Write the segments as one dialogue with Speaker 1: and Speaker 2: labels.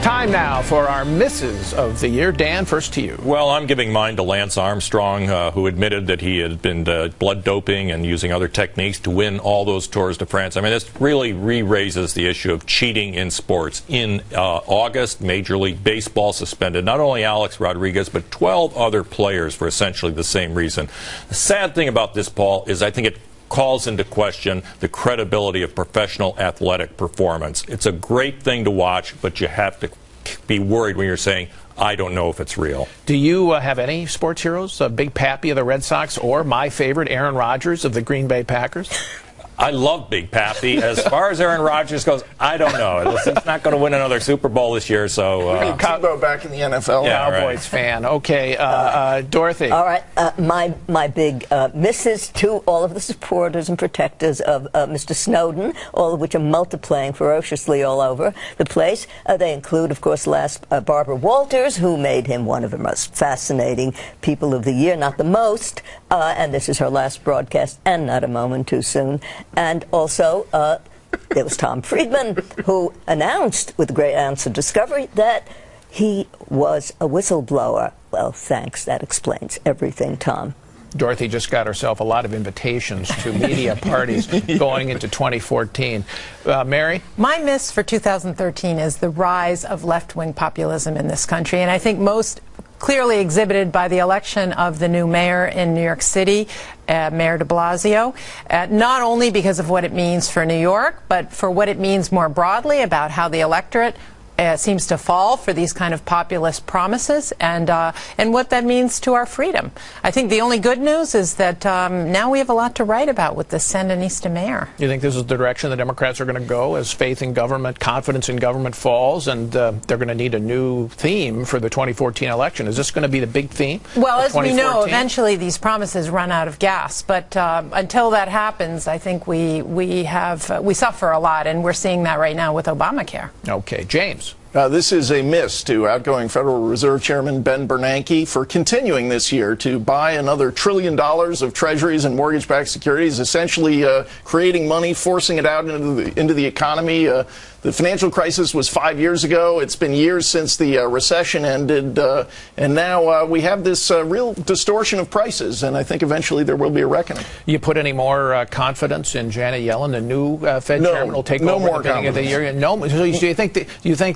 Speaker 1: Time now for our misses of the year. Dan, first to you.
Speaker 2: Well, I'm giving mine to Lance Armstrong, who admitted that he had been blood doping and using other techniques to win all those Tours de France. I mean, this really re-raises the issue of cheating in sports. In August, Major League Baseball suspended not only Alex Rodriguez, but 12 other players for essentially the same reason. The sad thing about this, Paul, is I think it calls into question the credibility of professional athletic performance. It's a great thing to watch, but you have to be worried when you're saying, I don't know if it's real.
Speaker 1: Do you have any sports heroes? Big Pappy of the Red Sox, or my favorite, Aaron Rodgers of the Green Bay Packers?
Speaker 2: I love Big Pappy. As far as Aaron Rodgers goes, I don't know. He's not going to win another Super Bowl this year, so...
Speaker 3: Tebow back in the NFL.
Speaker 1: Yeah, Cowboys fan. Okay, Dorothy.
Speaker 4: All right, my big misses to all of the supporters and protectors of Mr. Snowden, all of which are multiplying ferociously all over the place. They include, of course, Barbara Walters, who made him one of the most fascinating people of the year, not the most, and this is her last broadcast, and not a moment too soon. And also, there was Tom Friedman, who announced, with great ounce of discovery, that he was a whistleblower. Well, thanks. That explains everything, Tom.
Speaker 1: Dorothy just got herself a lot of invitations to media parties going into 2014. Mary?
Speaker 5: My miss for 2013 is the rise of left-wing populism in this country, and I think most clearly exhibited by the election of the new mayor in New York City, Mayor de Blasio, not only because of what it means for New York, but for what it means more broadly about how the electorate seems to fall for these kind of populist promises, and what that means to our freedom. I think the only good news is that now we have a lot to write about with the Sandinista mayor.
Speaker 1: You think this is the direction the Democrats are going to go as faith in government, confidence in government falls, and they're going to need a new theme for the 2014 election? Is this going to be the big theme?
Speaker 5: Well, as we know, eventually these promises run out of gas, but until that happens, I think we suffer a lot, and we're seeing that right now with Obamacare.
Speaker 1: Okay, James.
Speaker 3: This is a miss to outgoing Federal Reserve Chairman Ben Bernanke for continuing this year to buy another $1 trillion of treasuries and mortgage-backed securities, essentially creating money, forcing it out into the economy. The financial crisis was 5 years ago. It's been years since the recession ended, and now we have this real distortion of prices, and I think eventually there will be a reckoning.
Speaker 1: You put any more confidence in Janet Yellen, the new Fed chairman, will take over at the beginning of the year? No. So you think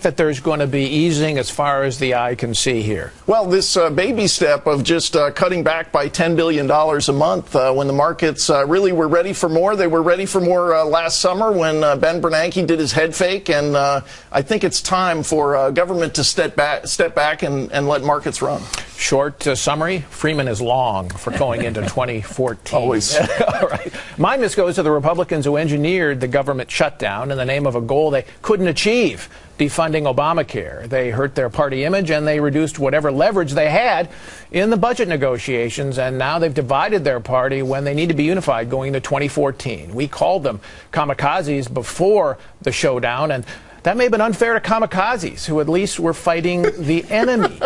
Speaker 1: that there's going to be easing as far as the eye can see here?
Speaker 3: Well, this baby step of just cutting back by $10 billion a month when the markets really were ready for more. They were ready for more last summer when Ben Bernanke did his head fake. And I think it's time for government to step back and let markets run.
Speaker 1: Short summary, Freeman is long for going into 2014.
Speaker 3: Always.
Speaker 1: All right. My miss goes to the Republicans who engineered the government shutdown in the name of a goal they couldn't achieve, defunding Obamacare. They hurt their party image, and they reduced whatever leverage they had in the budget negotiations, and now they've divided their party when they need to be unified going into 2014. We called them kamikazes before the showdown, and that may have been unfair to kamikazes, who at least were fighting the enemy.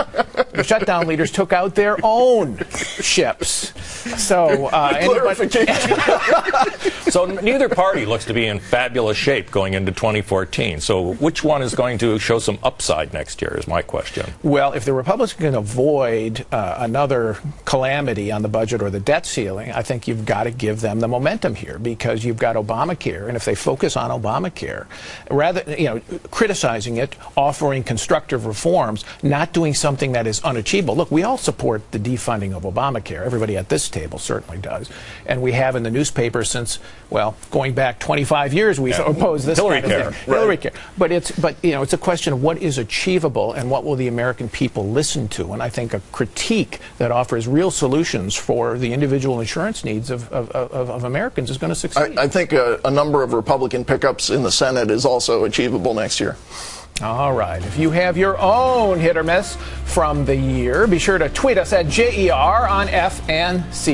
Speaker 1: The shutdown leaders took out their own ships. So,
Speaker 2: so neither party looks to be in fabulous shape going into 2014. So which one is going to show some upside next year is my question.
Speaker 1: Well, if the Republicans can avoid another calamity on the budget or the debt ceiling, I think you've got to give them the momentum here, because you've got Obamacare, and if they focus on Obamacare, rather, criticizing it, offering constructive reforms, not doing something that is unachievable. Look, we all support the defunding of Obamacare. Everybody at this table certainly does. And we have in the newspaper since, well, going back 25 years, we oppose this
Speaker 2: Hillary
Speaker 1: kind of
Speaker 2: care.
Speaker 1: thing. Right. Hillary care. But it's a question of what is achievable and what will the American people listen to. And I think a critique that offers real solutions for the individual insurance needs of Americans is going to succeed.
Speaker 3: I think a number of Republican pickups in the Senate is also achievable next year.
Speaker 1: All right. If you have your own hit or miss from the year, be sure to tweet us at JER on FNC.